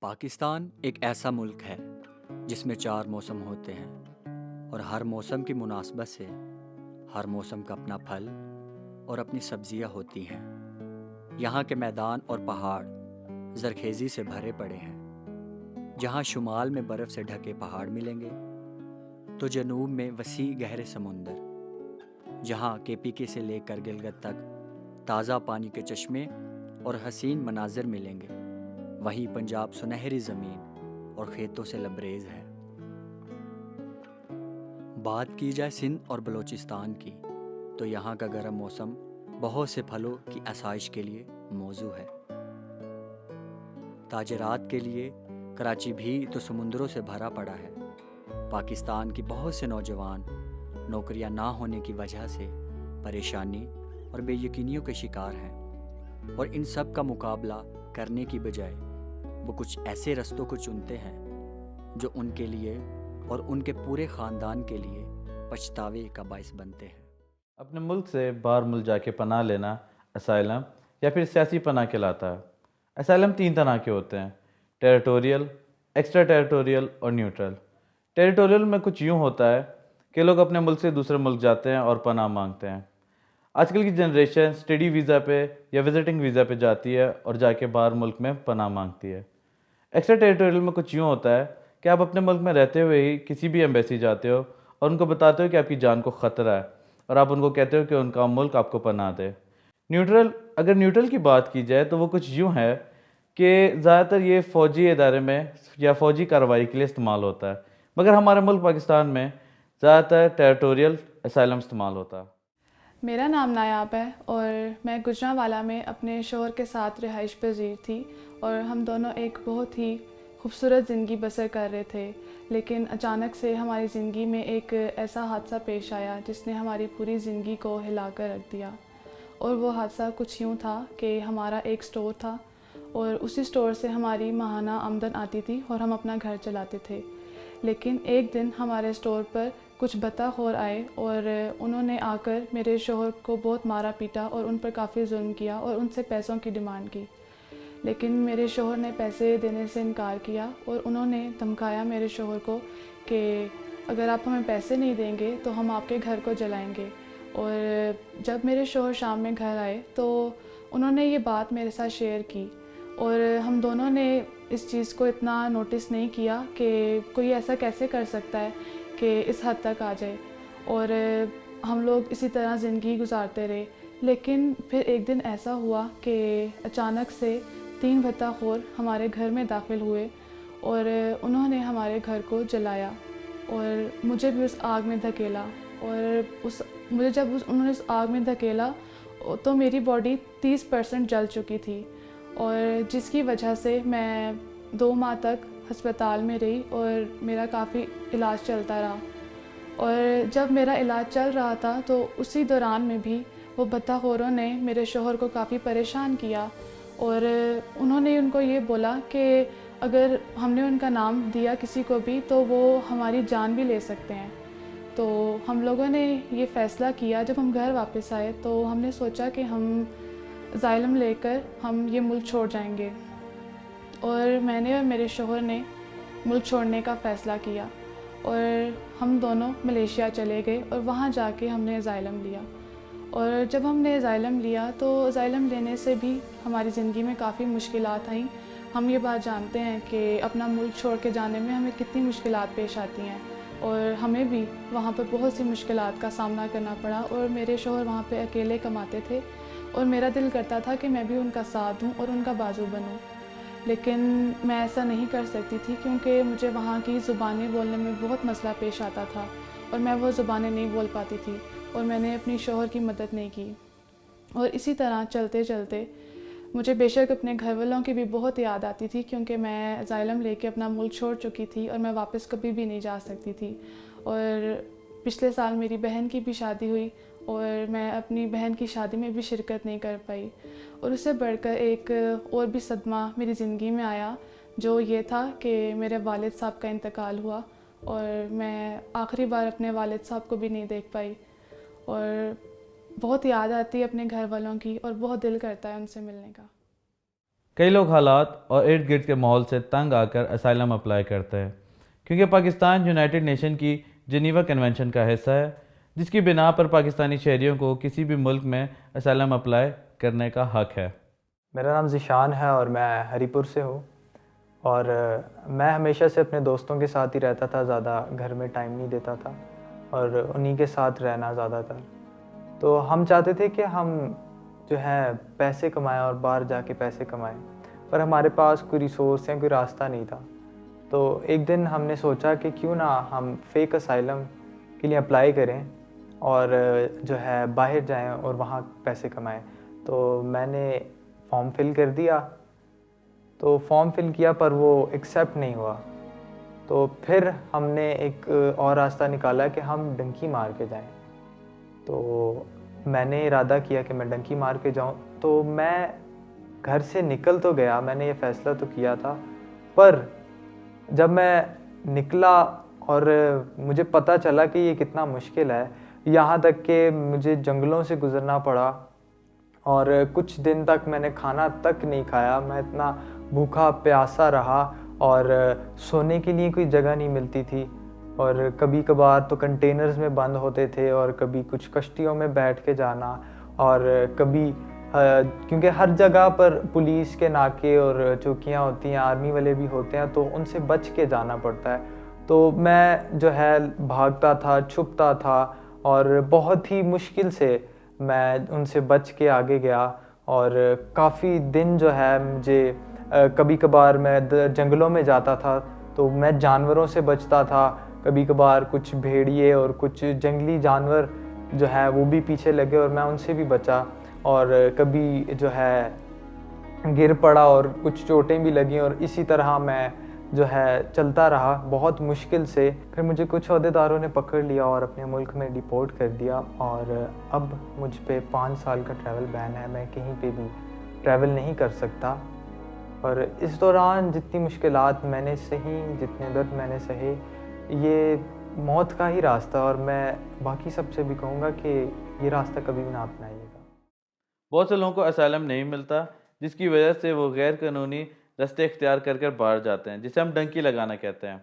पाकिस्तान एक ऐसा मुल्क है जिसमें 4 मौसम होते हैं और हर मौसम की मुनासबत से हर मौसम का अपना फल और अपनी सब्जियां होती हैं। यहाँ के मैदान और पहाड़ जरखेज़ी से भरे पड़े हैं। जहाँ शुमाल में बर्फ़ से ढके पहाड़ मिलेंगे तो जनूब में वसी गहरे समुंदर। जहाँ केपीके से लेकर गिलगित तक ताज़ा पानी के चश्मे और हसीन मनाजिर मिलेंगे, वहीं पंजाब सुनहरी ज़मीन और खेतों से लबरेज है। बात की जाए सिंध और बलूचिस्तान की तो यहाँ का गर्म मौसम बहुत से फलों की आसाइश के लिए मौजू है। ताजरात के लिए कराची भी तो समुंदरों से भरा पड़ा है। पाकिस्तान की बहुत से नौजवान नौकरियां ना होने की वजह से परेशानी और बेयकीनियों के शिकार हैं, और इन सब का मुकाबला करने की बजाय वो कुछ ऐसे रास्तों को चुनते हैं जो उनके लिए और उनके पूरे ख़ानदान के लिए पछतावे का बायस बनते हैं। अपने मुल्क से बाहर मुल्क जाके पनाह लेना असाइलम या फिर सियासी पनाह कहलाता है। असाइलम 3 तरह के होते हैं: टेरिटोरियल, एक्स्ट्रा टेरिटोरियल और न्यूट्रल। टेरिटोरियल में कुछ यूँ होता है कि लोग अपने मुल्क से दूसरे मुल्क जाते हैं और पनाह मांगते हैं। आजकल की जनरेशन स्टडी वीज़ा पे या विजिटिंग वीज़ा पे जाती है और जाके बाहर मुल्क में पनाह मांगती है। एक्स्ट्रा टेरिटोरियल में कुछ यूँ होता है कि आप अपने मुल्क में रहते हुए ही किसी भी एम्बेसी जाते हो और उनको बताते हो कि आपकी जान को ख़तरा है और आप उनको कहते हो कि उनका मुल्क आपको पनाह दे। अगर न्यूट्रल की बात की जाए तो वो कुछ यूँ है कि ज़्यादातर ये फ़ौजी इदारे में या फ़ौजी कार्रवाई के लिए इस्तेमाल होता है, मगर हमारे मुल्क पाकिस्तान में ज़्यादातर टेरिटोरियल असाइलम इस्तेमाल होता है। मेरा नाम नायाब है और मैं गुजरांवाला में अपने शौहर के साथ रिहाइश पजीर थी और हम दोनों एक बहुत ही खूबसूरत ज़िंदगी बसर कर रहे थे। लेकिन अचानक से हमारी ज़िंदगी में एक ऐसा हादसा पेश आया जिसने हमारी पूरी ज़िंदगी को हिला कर रख दिया। और वो हादसा कुछ यूँ था कि हमारा एक स्टोर था और उसी स्टोर से हमारी माहाना आमदन आती थी और हम अपना घर चलाते थे। लेकिन एक दिन हमारे स्टोर पर कुछ बदतखोर आए और उन्होंने आकर मेरे शौहर को बहुत मारा पीटा और उन पर काफ़ी जुल्म किया और उनसे पैसों की डिमांड की। लेकिन मेरे शौहर ने पैसे देने से इनकार किया और उन्होंने धमकाया मेरे शौहर को कि अगर आप हमें पैसे नहीं देंगे तो हम आपके घर को जलाएंगे। और जब मेरे शौहर शाम में घर आए तो उन्होंने ये बात मेरे साथ शेयर की और हम दोनों ने इस चीज़ को इतना नोटिस नहीं किया कि कोई ऐसा कैसे कर सकता है कि इस हद तक आ जाए। और हम लोग इसी तरह ज़िंदगी गुजारते रहे। लेकिन फिर एक दिन ऐसा हुआ कि अचानक से 3 बदतखोर हमारे घर में दाखिल हुए और उन्होंने हमारे घर को जलाया और मुझे भी उस आग में धकेला। और उन्होंने उस आग में धकेला तो मेरी बॉडी 30% जल चुकी थी और जिसकी वजह से मैं 2 माह तक अस्पताल में रही और मेरा काफ़ी इलाज चलता रहा। और जब मेरा इलाज चल रहा था तो उसी दौरान में भी वो बदतखोरों ने मेरे शौहर को काफ़ी परेशान किया और उन्होंने उनको ये बोला कि अगर हमने उनका नाम दिया किसी को भी तो वो हमारी जान भी ले सकते हैं। तो हम लोगों ने ये फ़ैसला किया, जब हम घर वापस आए तो हमने सोचा कि हम ज़ाइलम लेकर हम ये मुल्क छोड़ जाएंगे। और मैंने और मेरे शौहर ने मुल्क छोड़ने का फ़ैसला किया और हम दोनों मलेशिया चले गए और वहाँ जाके हमने अज़ाइलम लिया। और जब हमने अज़ाइलम लिया तो अज़ाइलम लेने से भी हमारी ज़िंदगी में काफ़ी मुश्किलात आईं। हम ये बात जानते हैं कि अपना मुल्क छोड़ के जाने में हमें कितनी मुश्किलात पेश आती हैं और हमें भी वहाँ पर बहुत सी मुश्किलात का सामना करना पड़ा। और मेरे शौहर वहाँ पे अकेले कमाते थे और मेरा दिल करता था कि मैं भी उनका साथ दूँ और उनका बाजू बनूँ, लेकिन मैं ऐसा नहीं कर सकती थी क्योंकि मुझे वहाँ की ज़ुबानें बोलने में बहुत मसला पेश आता था और मैं वो ज़ुबानें नहीं बोल पाती थी और मैंने अपनी शौहर की मदद नहीं की। और इसी तरह चलते चलते मुझे बेशक अपने घर वालों की भी बहुत याद आती थी क्योंकि मैं अज़ाइलम लेके अपना मुल्क छोड़ चुकी थी और मैं वापस कभी भी नहीं जा सकती थी। और पिछले साल मेरी बहन की भी शादी हुई और मैं अपनी बहन की शादी में भी शिरकत नहीं कर पाई। और उससे बढ़कर एक और भी सदमा मेरी ज़िंदगी में आया, जो ये था कि मेरे वालिद साहब का इंतकाल हुआ और मैं आखिरी बार अपने वालिद साहब को भी नहीं देख पाई। और बहुत याद आती है अपने घर वालों की और बहुत दिल करता है उनसे मिलने का। कई लोग हालात और इर्द गिर्द के माहौल से तंग आकर असाइलम अप्लाई करते हैं, क्योंकि पाकिस्तान यूनाइटेड नेशन की जिनीवा कन्वेंशन का हिस्सा है, जिसकी बिना पर पाकिस्तानी शहरियों को किसी भी मुल्क में असाइलम अप्लाई करने का हक है। मेरा नाम ज़ीशान है और मैं हरीपुर से हूँ। और मैं हमेशा से अपने दोस्तों के साथ ही रहता था, ज़्यादा घर में टाइम नहीं देता था और उन्हीं के साथ रहना ज़्यादातर। तो हम चाहते थे कि हम जो है पैसे कमाएं और बाहर जाके पैसे कमाएं, पर हमारे पास कोई रिसोर्स या कोई रास्ता नहीं था। तो एक दिन हमने सोचा कि क्यों ना हम फेक असाइलम के लिए अप्लाई करें और जो है बाहर जाएं और वहाँ पैसे कमाएं। तो मैंने फॉर्म फिल कर दिया, तो फॉर्म फिल किया पर वो एक्सेप्ट नहीं हुआ। तो फिर हमने एक और रास्ता निकाला कि हम डंकी मार के जाएं। तो मैंने इरादा किया कि मैं डंकी मार के जाऊं। तो मैं घर से निकल तो गया, मैंने ये फ़ैसला तो किया था, पर जब मैं निकला और मुझे पता चला कि ये कितना मुश्किल है, यहाँ तक कि मुझे जंगलों से गुज़रना पड़ा और कुछ दिन तक मैंने खाना तक नहीं खाया। मैं इतना भूखा प्यासा रहा और सोने के लिए कोई जगह नहीं मिलती थी और कभी कभार तो कंटेनर्स में बंद होते थे और कभी कुछ कश्तियों में बैठ के जाना और कभी क्योंकि हर जगह पर पुलिस के नाके और चौकियाँ होती हैं, आर्मी वाले भी होते हैं, तो उनसे बच के जाना पड़ता है। तो मैं जो है भागता था, छुपता था और बहुत ही मुश्किल से मैं उनसे बच के आगे गया। और काफ़ी दिन जो है मुझे कभी कभार मैं जंगलों में जाता था तो मैं जानवरों से बचता था। कभी कभार कुछ भेड़िए और कुछ जंगली जानवर जो है वो भी पीछे लगे और मैं उनसे भी बचा। और कभी जो है गिर पड़ा और कुछ चोटें भी लगीं और इसी तरह मैं जो है चलता रहा बहुत मुश्किल से। फिर मुझे कुछ अहदेदारों ने पकड़ लिया और अपने मुल्क में डिपोर्ट कर दिया और अब मुझ पे 5 साल का ट्रैवल बैन है, मैं कहीं पे भी ट्रैवल नहीं कर सकता। और इस दौरान जितनी मुश्किलात मैंने सही, जितने दर्द मैंने सहे, ये मौत का ही रास्ता, और मैं बाकी सबसे भी कहूँगा कि ये रास्ता कभी भी ना अपनाइएगा। बहुत से लोगों को असाइलम नहीं मिलता, जिसकी वजह से वो गैर कानूनी रास्ते इख्तियार कर कर बाहर जाते हैं, जिसे हम डंकी लगाना कहते हैं।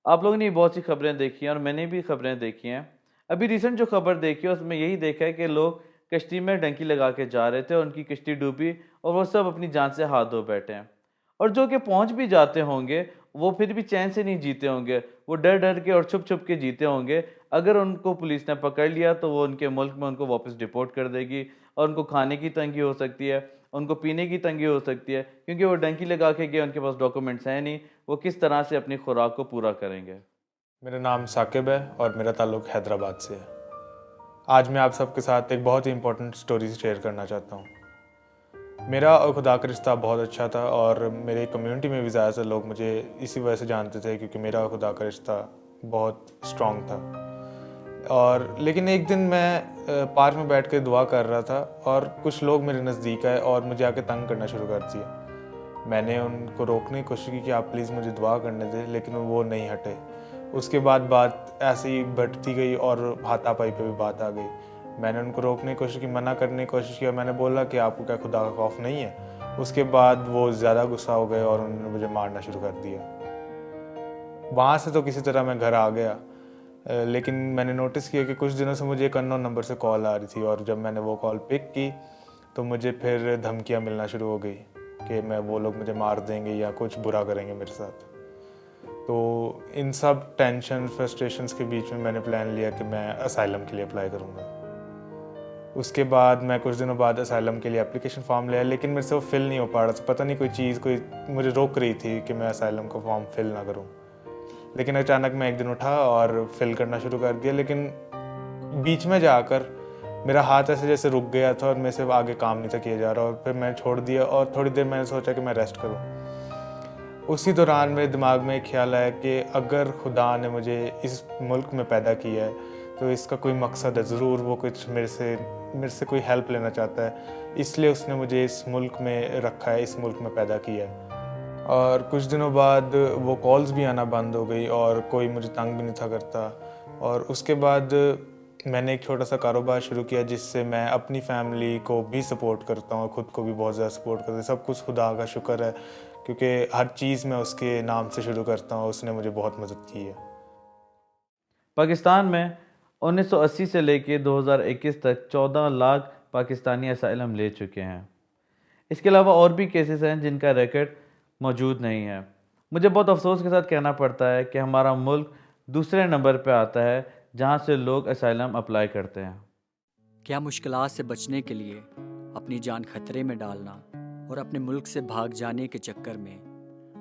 आप लोगों ने बहुत सी खबरें देखी हैं और मैंने भी खबरें देखी हैं। अभी रिसेंट जो खबर देखी है उसमें यही देखा है कि लोग कश्ती में डंकी लगा के जा रहे थे और उनकी कश्ती डूबी और वो सब अपनी जान से हाथ धो बैठे हैं। और जो कि पहुंच भी जाते होंगे वो फिर भी चैन से नहीं जीते होंगे, वो डर डर के और छुप छुप के जीते होंगे। अगर उनको पुलिस ने पकड़ लिया तो वो उनके मुल्क में उनको वापस डिपोर्ट कर देगी और उनको खाने की तंगी हो सकती है, उनको पीने की तंगी हो सकती है, क्योंकि वो डंकी लगा के गए, उनके पास डॉक्यूमेंट्स हैं नहीं, वो किस तरह से अपनी खुराक को पूरा करेंगे। मेरा नाम साकिब है और मेरा ताल्लुक़ हैदराबाद से है। आज मैं आप सबके साथ एक बहुत ही इम्पोर्टेंट स्टोरी शेयर करना चाहता हूँ। मेरा और खुदा का रिश्ता बहुत अच्छा था और मेरे कम्युनिटी में भी ज़्यादातर लोग मुझे इसी वजह से जानते थे क्योंकि मेरा और खुदा का रिश्ता बहुत स्ट्रॉन्ग था। और लेकिन एक दिन मैं पार्क में बैठ के दुआ कर रहा था और कुछ लोग मेरे नज़दीक आए और मुझे आके तंग करना शुरू कर दिया। मैंने उनको रोकने की कोशिश की कि आप प्लीज़ मुझे दुआ करने दें, लेकिन वो नहीं हटे। उसके बाद बात ऐसे ही बढ़ती गई और हाथापाई पे भी बात आ गई। मैंने उनको रोकने की कोशिश की, मना करने की कोशिश किया। मैंने बोला कि आपको क्या खुदा का खौफ नहीं है? उसके बाद वो ज़्यादा गुस्सा हो गए और उन्होंने मुझे मारना शुरू कर दिया। वहाँ से तो किसी तरह मैं घर आ गया, लेकिन मैंने नोटिस किया कि कुछ दिनों से मुझे एक अननोन नंबर से कॉल आ रही थी और जब मैंने वो कॉल पिक की तो मुझे फिर धमकियाँ मिलना शुरू हो गई कि वो लोग मुझे मार देंगे या कुछ बुरा करेंगे मेरे साथ। तो इन सब टेंशन फ्रस्ट्रेशंस के बीच में मैंने प्लान लिया कि मैं असाइलम के लिए अप्लाई करूँगा। उसके बाद मैं कुछ दिनों बाद असाइलम के लिए एप्लीकेशन फॉर्म लिया, लेकिन मेरे से वो फिल नहीं हो पा रहा था। पता नहीं कोई चीज़ कोई मुझे रोक रही थी कि मैं असाइलम का फॉर्म फिल ना करूँ। लेकिन अचानक मैं एक दिन उठा और फिल करना शुरू कर दिया, लेकिन बीच में जाकर मेरा हाथ ऐसे जैसे रुक गया था और मेरे से आगे काम नहीं था किया जा रहा और फिर मैंने छोड़ दिया और थोड़ी देर मैंने सोचा कि मैं रेस्ट करूँ। उसी दौरान मेरे दिमाग में एक ख्याल आया कि अगर खुदा ने मुझे इस मुल्क में पैदा किया है तो इसका कोई मकसद है, ज़रूर वो कुछ मेरे से कोई हेल्प लेना चाहता है, इसलिए उसने मुझे इस मुल्क में रखा है, इस मुल्क में पैदा किया है। और कुछ दिनों बाद वो कॉल्स भी आना बंद हो गई और कोई मुझे तंग भी नहीं था करता। और उसके बाद मैंने एक छोटा सा कारोबार शुरू किया जिससे मैं अपनी फैमिली को भी सपोर्ट करता हूँ और ख़ुद को भी बहुत ज़्यादा सपोर्ट करता हूँ। सब कुछ खुदा का शुक्र है, क्योंकि हर चीज़ मैं उसके नाम से शुरू करता हूँ। उसने मुझे बहुत मदद की है। पाकिस्तान में 1980 से लेकर 2021 तक 14 लाख पाकिस्तानी असाइलम ले चुके हैं। इसके अलावा और भी केसेस हैं जिनका रिकॉर्ड मौजूद नहीं है। मुझे बहुत अफसोस के साथ कहना पड़ता है कि हमारा मुल्क दूसरे नंबर पर आता है जहां से लोग असाइलम अप्लाई करते हैं। क्या मुश्किलात से बचने के लिए अपनी जान खतरे में डालना और अपने मुल्क से भाग जाने के चक्कर में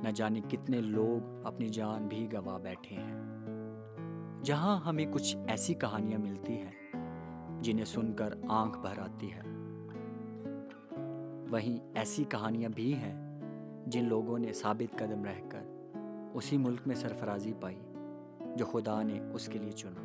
न जाने कितने लोग अपनी जान भी गंवा बैठे हैं। जहां हमें कुछ ऐसी कहानियां मिलती हैं जिन्हें सुनकर आंख भर आती है, वहीं ऐसी कहानियां भी हैं जिन लोगों ने साबित कदम रहकर उसी मुल्क में सरफराजी पाई जो खुदा ने उसके लिए चुना।